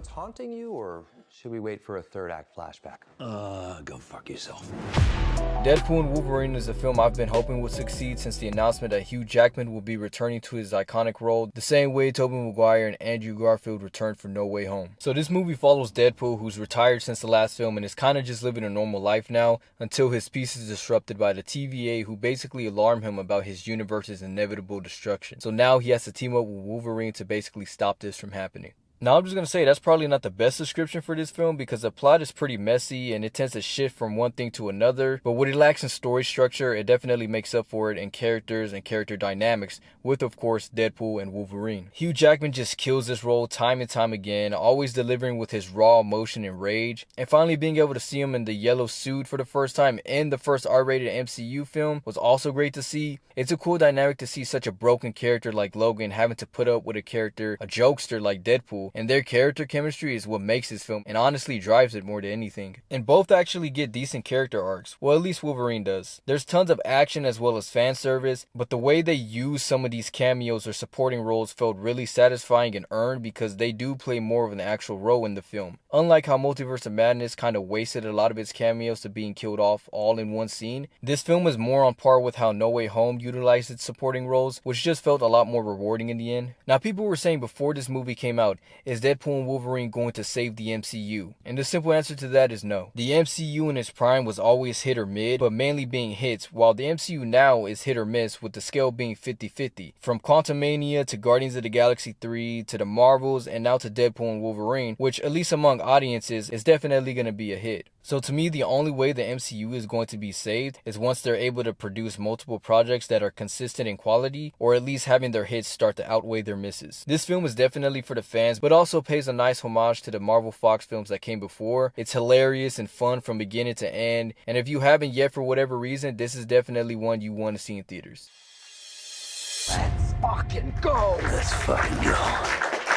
what's haunting you, or should we wait for a third act flashback? Go fuck yourself. Deadpool and Wolverine is a film I've been hoping would succeed since the announcement that Hugh Jackman will be returning to his iconic role the same way Tobey Maguire and Andrew Garfield returned for No Way Home. So this movie follows Deadpool, who's retired since the last film and is kind of just living a normal life now until his peace is disrupted by the TVA, who basically alarm him about his universe's inevitable destruction. So now he has to team up with Wolverine to basically stop this from happening. Now, I'm just going to say that's probably not the best description for this film because the plot is pretty messy and it tends to shift from one thing to another. But what it lacks in story structure, it definitely makes up for it in characters and character dynamics with, of course, Deadpool and Wolverine. Hugh Jackman just kills this role time and time again, always delivering with his raw emotion and rage. And finally being able to see him in the yellow suit for the first time in the first R-rated MCU film was also great to see. It's a cool dynamic to see such a broken character like Logan having to put up with a jokester like Deadpool. And their character chemistry is what makes this film and honestly drives it more than anything. And both actually get decent character arcs. Well, at least Wolverine does. There's tons of action as well as fan service, but the way they use some of these cameos or supporting roles felt really satisfying and earned because they do play more of an actual role in the film. Unlike how Multiverse of Madness kind of wasted a lot of its cameos to being killed off all in one scene, this film is more on par with how No Way Home utilized its supporting roles, which just felt a lot more rewarding in the end. Now, people were saying before this movie came out, is Deadpool and Wolverine going to save the MCU? And the simple answer to that is no. The MCU in its prime was always hit or mid, but mainly being hits, while the MCU now is hit or miss with the scale being 50-50. From Quantumania to Guardians of the Galaxy 3 to the Marvels and now to Deadpool and Wolverine, which at least among audiences is definitely going to be a hit. So to me, the only way the MCU is going to be saved is once they're able to produce multiple projects that are consistent in quality, or at least having their hits start to outweigh their misses. This film is definitely for the fans, but also pays a nice homage to the Marvel Fox films that came before. It's hilarious and fun from beginning to end, and if you haven't yet for whatever reason, this is definitely one you want to see in theaters. Let's fucking go! Let's fucking go.